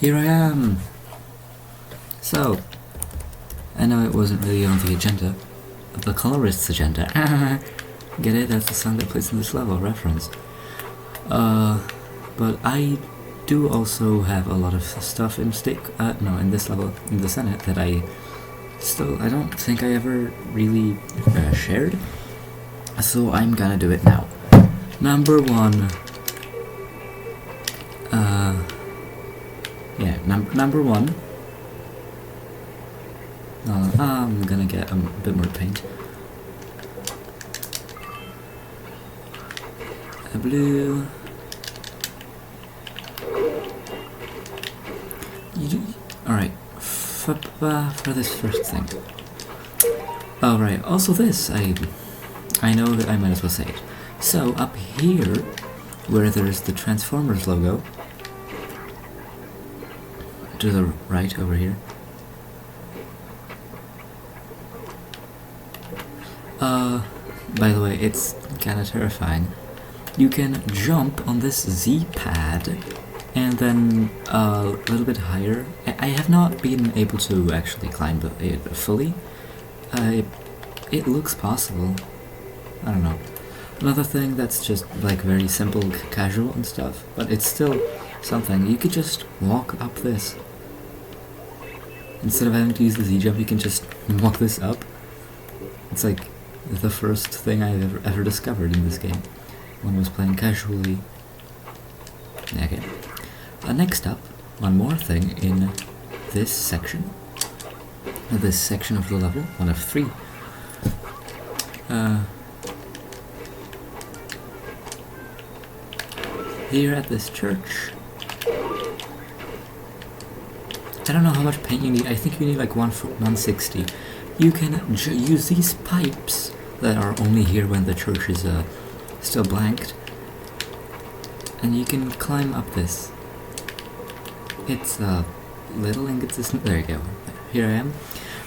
Here I am! So, I know it wasn't really on the agenda, the colorist's agenda. Get it? That's the song that plays in this level, reference. But I do also have a lot of stuff in in this level, in the Senate, that I don't think I ever really shared. So I'm gonna do it now. Number one. Number one. I'm gonna get a bit more paint. A blue. Alright, for this first thing. Alright, also this, I know that I might as well say it. So, up here, where there's the Transformers logo, to the right over here, by the way, it's kinda terrifying. You can jump on this Z pad and then a little bit higher. I have not been able to actually climb it fully. It looks possible. I don't know. Another thing that's just like very simple, casual and stuff, but it's still something. You could just walk up this. Instead of having to use the Z jump, you can just walk this up. It's like the first thing I've ever discovered in this game when I was playing casually. Okay. Next up, one more thing in this section. This section of the level, one of three. Here at this church. I don't know how much paint you need. I think you need like 160. You can use these pipes that are only here when the church is still blanked, and you can climb up this. It's a little inconsistent. There you go. Here I am.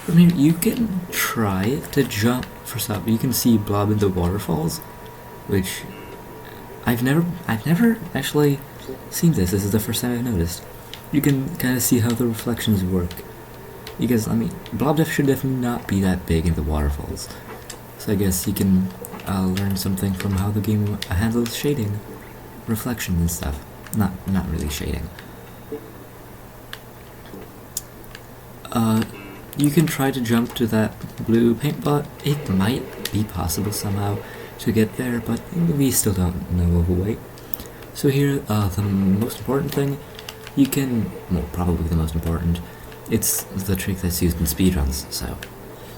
From here, you can try to jump for stuff. You can see Blob in the waterfalls, which I've never actually seen this. This is the first time I've noticed. You can kind of see how the reflections work. Because, I mean, Blob should definitely not be that big in the waterfalls. So I guess you can learn something from how the game handles shading, reflection and stuff. Not really shading. You can try to jump to that blue paint pot. It might be possible somehow to get there, but we still don't know of a way. So here, the most important thing, you can, well, probably the most important, it's the trick that's used in speedruns, so.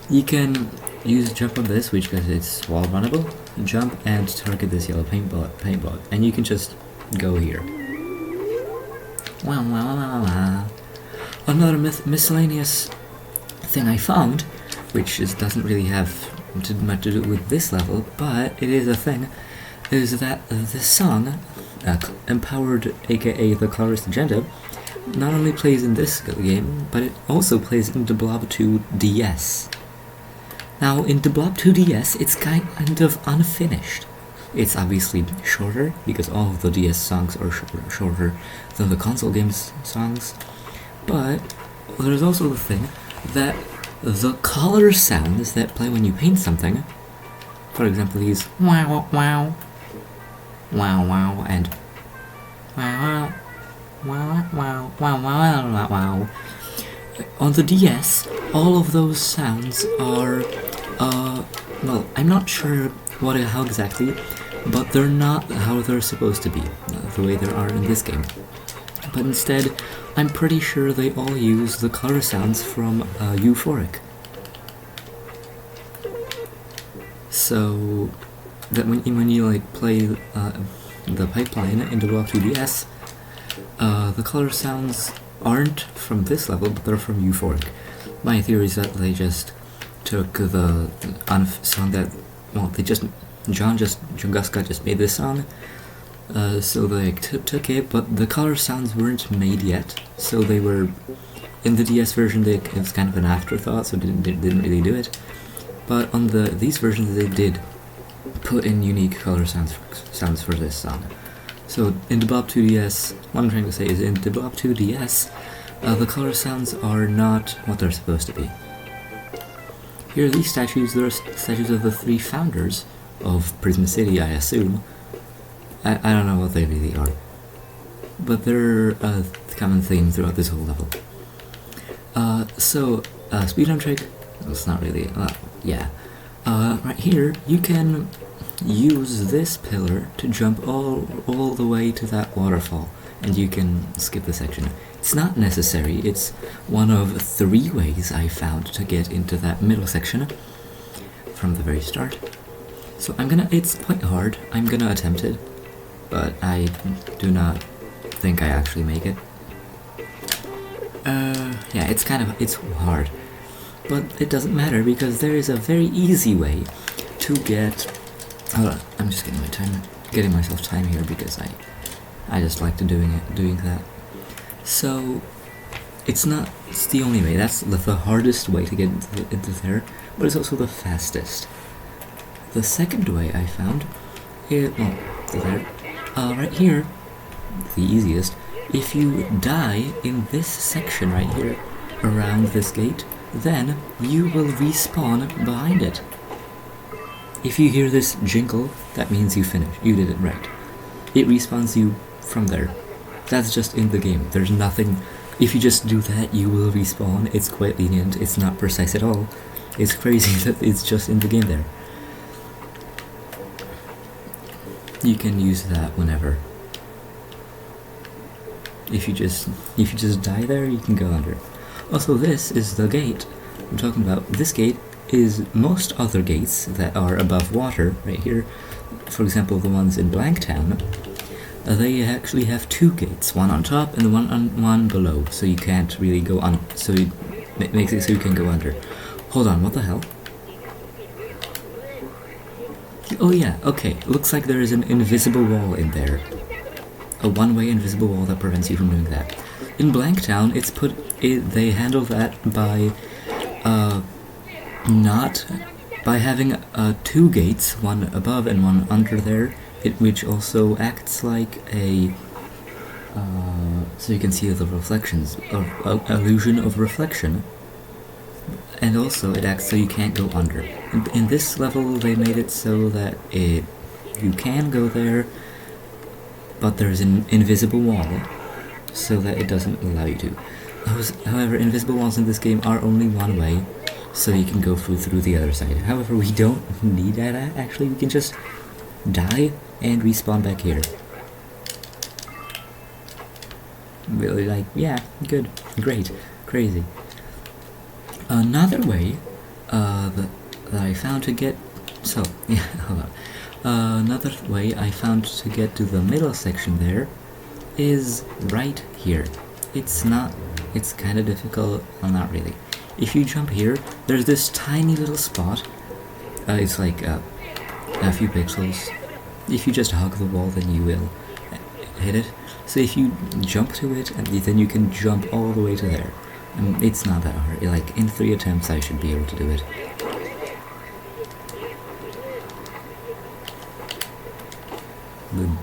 You can use jump on this, which because it's wall runnable, jump and target this yellow paint bot, and you can just go here. Another miscellaneous thing I found, which doesn't really have much to do with this level, but it is a thing, is that this song, Empowered aka The Colorist Agenda, not only plays in this game, but it also plays in Blob 2 DS. Now, in Blob 2 DS, it's kind of unfinished. It's obviously shorter, because all of the DS songs are shorter than the console game's songs, but there's also the thing that the color sounds that play when you paint something, for example these wow wow, wow wow, and wow wow wow wow wow wow, on the DS, all of those sounds are, well, I'm not sure how exactly, but they're not how they're supposed to be, the way they are in this game. But instead, I'm pretty sure they all use the color sounds from Euphoric. So that when you like play the pipeline into Blob 2 DS, the color sounds aren't from this level, but they're from Euphoric. My theory is that they just took the song that, well, John Guska just made this song, so they took it, but the color sounds weren't made yet, so they were, in the DS version, it was kind of an afterthought, so didn't really do it, but on these versions they did put in unique color sounds for this song. So in the Bob 2DS, what I'm trying to say is in the Bob 2DS, the color sounds are not what they're supposed to be. Here are these statues. They're statues of the 3 founders of Prisma City, I assume. I don't know what they really are, but they're a common theme throughout this whole level. So speedrun trick. Well, it's not really. Yeah. Right here, you can use this pillar to jump all the way to that waterfall, and you can skip the section. It's not necessary. It's one of 3 ways I found to get into that middle section from the very start. So it's quite hard. I'm gonna attempt it, but I do not think I actually make it. Yeah, it's hard. But it doesn't matter because there is a very easy way to get... Hold on, I'm just getting myself time here because I just like doing that. So it's the only way. That's the hardest way to get into there, but it's also the fastest. The second way I found is right here, the easiest. If you die in this section right here, around this gate, then you will respawn behind it. If you hear this jingle, that means you did it right. It respawns you from there. That's just in the game. There's nothing... If you just do that, you will respawn. It's quite lenient. It's not precise at all. It's crazy that it's just in the game there. You can use that whenever. If you just die there, you can go under. Also, this is the gate I'm talking about. This gate is most other gates that are above water, right here. For example, the ones in Blanktown, they actually have 2 gates, one on top and one below, so you can't really go on. So it makes it so you can go under. Hold on, what the hell? Oh yeah, okay. Looks like there is an invisible wall in there. A one-way invisible wall that prevents you from doing that. In Blanktown, they handle that by not by having 2 gates, one above and one under there, which also acts like a so you can see the reflections of illusion of reflection, and also it acts so you can't go under. In this level, they made it so that you can go there, but there's an invisible wall, so that it doesn't allow you to. However, invisible walls in this game are only one way, so you can go through the other side. However, we don't need that, actually. We can just die and respawn back here. Really, yeah, good, great, crazy. Another way that I found to get... So, yeah, hold on. Another way I found to get to the middle section there is right here. It's kind of difficult, well, not really. If you jump here, there's this tiny little spot. It's like a few pixels. If you just hug the wall, then you will hit it. So if you jump to it, then you can jump all the way to there. It's not that hard. Like, in 3 attempts, I should be able to do it. Boom.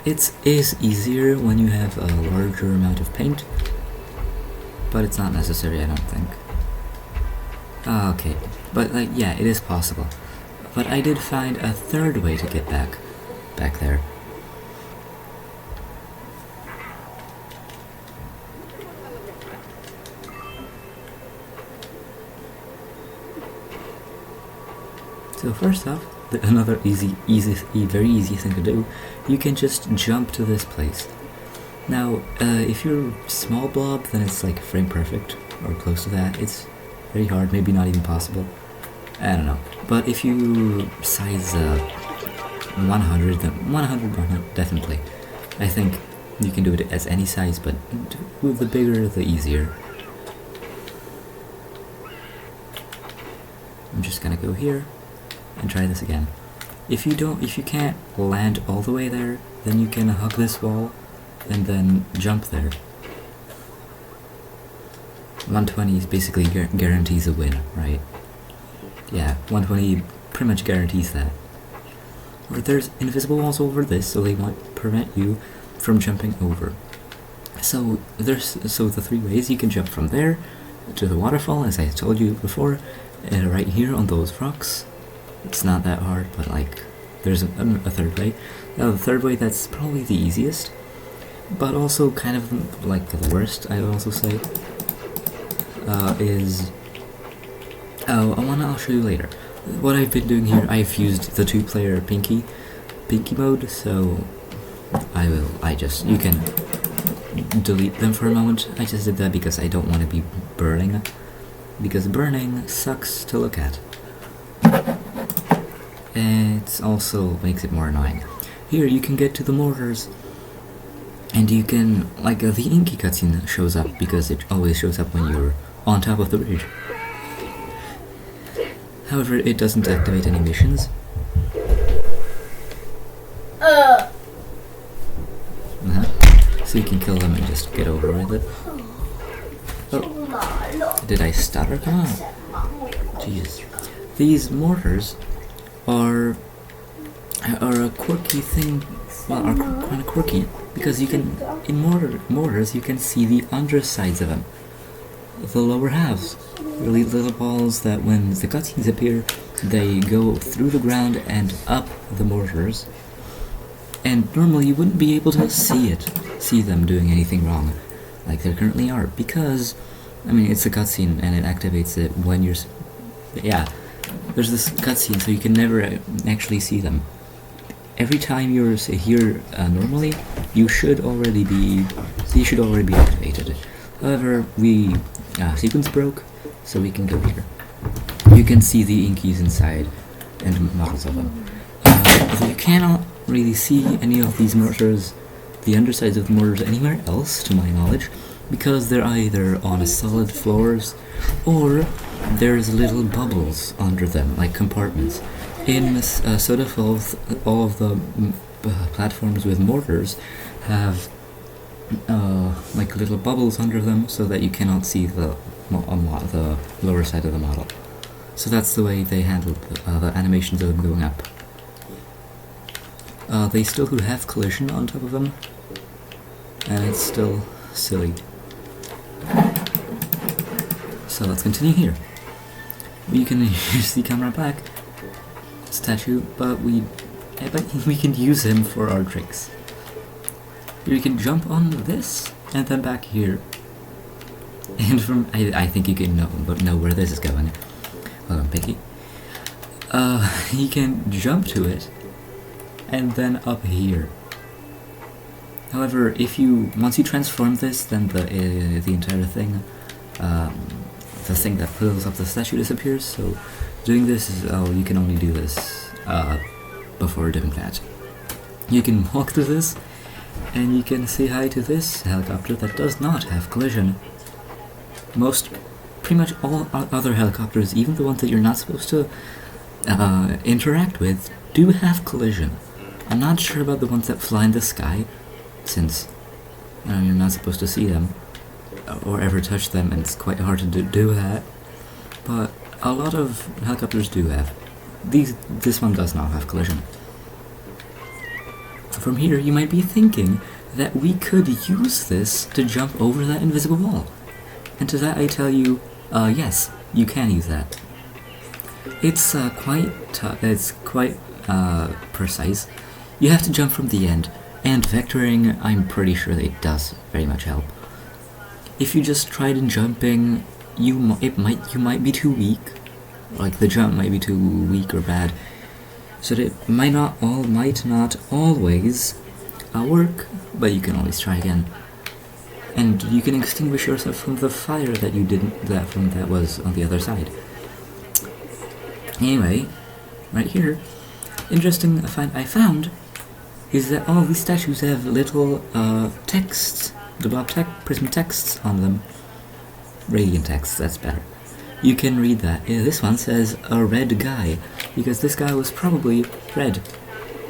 It is easier when you have a larger amount of paint, but it's not necessary, I don't think. Okay, but yeah, it is possible. But I did find a third way to get back there. So first off, another very easy thing to do, you can just jump to this place. Now, if you're small blob, then it's like frame perfect, or close to that. It's very hard, maybe not even possible. I don't know. But if you size 100, then 100 definitely. I think you can do it as any size, but with the bigger, the easier. I'm just gonna go here and try this again. If you can't land all the way there, then you can hug this wall and then jump there. 120 basically guarantees a win, right? Yeah, 120 pretty much guarantees that. Or there's invisible walls over this, so they won't prevent you from jumping over. So the 3 ways you can jump from there to the waterfall, as I told you before, right here on those rocks. It's not that hard, but like there's a third way. Now the third way, that's probably the easiest, but also kind of like the worst, I would also say, is I'll show you later. What I've been doing here, I've used the 2-player pinky mode, so you can delete them for a moment. I just did that because I don't want to be burning, because burning sucks to look at. It also makes it more annoying. Here you can get to the mortars, and you can, like, the Inky cutscene shows up because it always shows up when you're on top of the bridge. However, it doesn't activate any missions. So you can kill them and just get over with it. Oh, did I stutter? Come on. Jeez. These mortars are a quirky thing. Well, are kind of quirky because you can, in mortars, you can see the undersides of them, the lower halves. Really little balls that, when the cutscenes appear, they go through the ground and up the mortars. And normally you wouldn't be able to see them doing anything wrong, like they currently are, because, I mean, it's a cutscene and it activates it when you're, yeah, there's this cutscene, so you can never actually see them. Every time you're here normally, you should already be activated. However, sequence broke, so we can go here. You can see the Inkies inside and models of them. You cannot really see any of these mortars, the undersides of the mortars, anywhere else, to my knowledge, because they're either on solid floors or there's little bubbles under them, like compartments. In Soda Falls, all of the platforms with mortars have like little bubbles under them, so that you cannot see the lower side of the model. So that's the way they handled the animations of them going up. They still have collision on top of them, and it's still silly. So let's continue here. We can use the camera back statue, but we can use him for our tricks. You can jump on this and then back here, and from I think you can know where this is going. Hold on, Pinky. You can jump to it and then up here. However, once you transform this, then the entire thing, the thing that fills up the statue disappears. So doing this is, you can only do this before doing that. You can walk through this, and you can say hi to this helicopter that does not have collision. Pretty much all other helicopters, even the ones that you're not supposed to interact with, do have collision. I'm not sure about the ones that fly in the sky, since you're not supposed to see them or ever touch them, and it's quite hard to do that. But a lot of helicopters do have. This one does not have collision. From here, you might be thinking that we could use this to jump over that invisible wall. And to that I tell you, yes, you can use that. It's quite precise. You have to jump from the end, and vectoring, I'm pretty sure that it does very much help. If you just tried in jumping, you might be too weak. Like, the jump might be too weak or bad, so that it might not always work, but you can always try again. And you can extinguish yourself from the fire that was on the other side. Anyway, right here, interesting I found is that all these statues have little texts, the blob prism texts on them. Radiant texts, that's better. You can read that. This one says a red guy, because this guy was probably red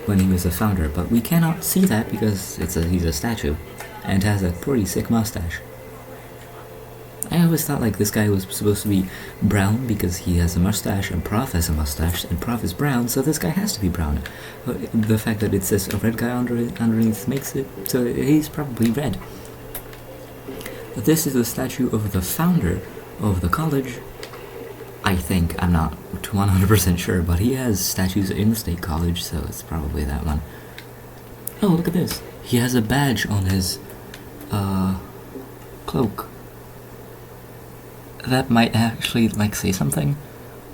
when he was a founder, but we cannot see that because he's a statue and has a pretty sick mustache. I always thought like this guy was supposed to be brown because he has a mustache and Prof has a mustache and Prof is brown, so this guy has to be brown. The fact that it says a red guy underneath makes it so he's probably red. This is the statue of the founder of the college. I think, I'm not 100% sure, but he has statues in the State College, so it's probably that one. Oh, look at this. He has a badge on his, cloak. That might actually, like, say something.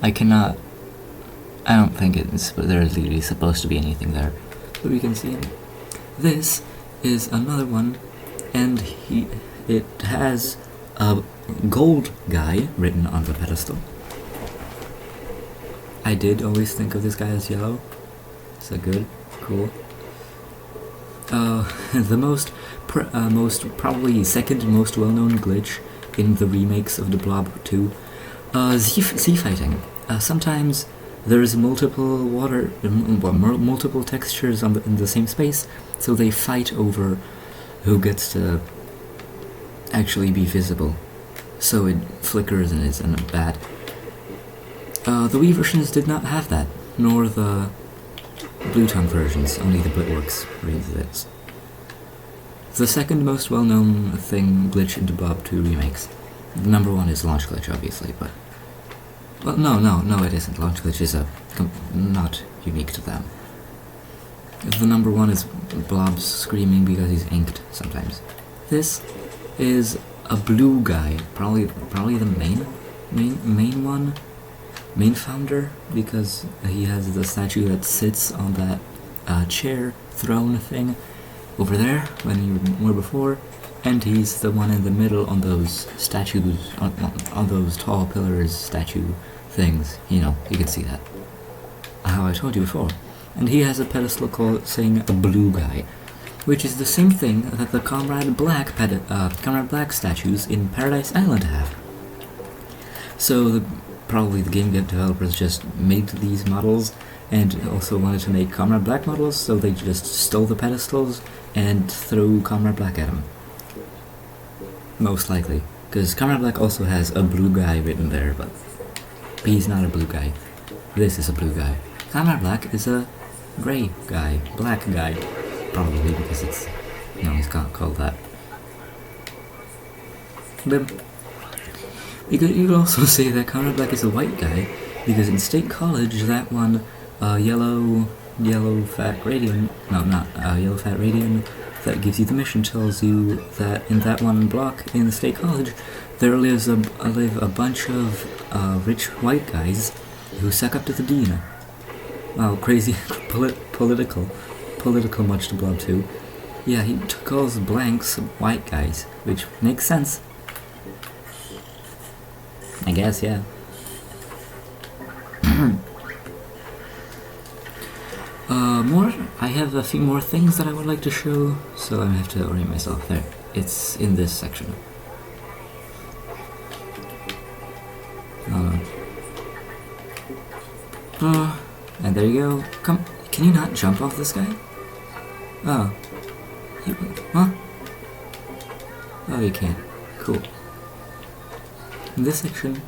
I don't think there's really supposed to be anything there. But we can see him. This is another one, and it has a gold guy written on the pedestal. I did always think of this guy as yellow. So good, cool. The most probably second most well-known glitch in the remakes of the Blob 2, Z fighting. Sometimes there's multiple textures in the same space, so they fight over who gets to actually be visible. So it flickers and is bad. The Wii versions did not have that, nor the Bluetongue versions, only the Blitworks exists. The second most well-known glitch in the Blob 2 remakes. The number one is launch glitch, obviously, but... Well, no, it isn't. Launch glitch is not unique to them. The number one is Blob screaming because he's inked sometimes. This is a blue guy, probably the main founder, because he has the statue that sits on that chair throne thing over there when you were before, and he's the one in the middle on those statues, on those tall pillars statue things. You know, you can see that. How I told you before. And he has a pedestal saying a blue guy, which is the same thing that the Comrade Black statues in Paradise Island have. So probably the game developers just made these models and also wanted to make Comrade Black models, so they just stole the pedestals and threw Comrade Black at them. Most likely. Because Comrade Black also has a blue guy written there, but he's not a blue guy. This is a blue guy. Comrade Black is a gray guy, black guy. Probably because it's... No, he's not called that. But you could also say that Comrade Black is a white guy, because in State College, that one, yellow fat radian, no, not yellow fat radian, that gives you the mission tells you that in that one block in the State College, there live a bunch of rich white guys who suck up to the dean. Wow, crazy political much to Blob 2. Yeah, he calls blanks white guys, which makes sense. I guess, yeah. I have a few more things that I would like to show, so I have to orient myself there. It's in this section. And there you go. Come, can you not jump off this guy? Oh. Huh? Oh, you can. Cool. In this section,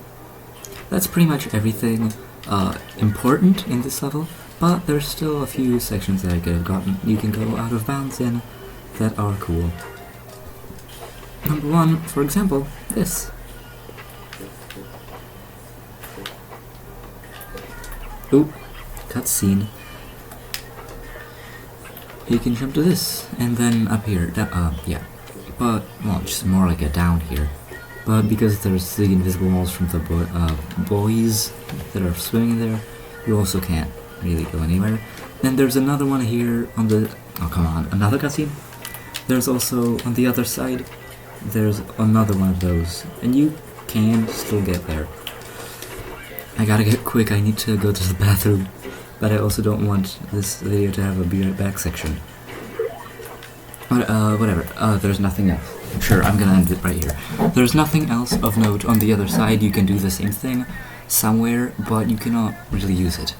that's pretty much everything important in this level, but there's still a few sections that I could have gotten you can go out of bounds in that are cool. Number one, for example, this. Oop, cutscene. You can jump to this, and then up here, yeah. But, well, just more like a down here. But because there's the invisible walls from the boys that are swimming there, you also can't really go anywhere. Then there's another one here on the... Oh, come on. Another cutscene? There's also, on the other side, there's another one of those. And you can still get there. I gotta get quick. I need to go to the bathroom. But I also don't want this video to have a be right back section. But, whatever. There's nothing else. Sure, I'm gonna end it right here. There's nothing else of note on the other side. You can do the same thing somewhere, but you cannot really use it.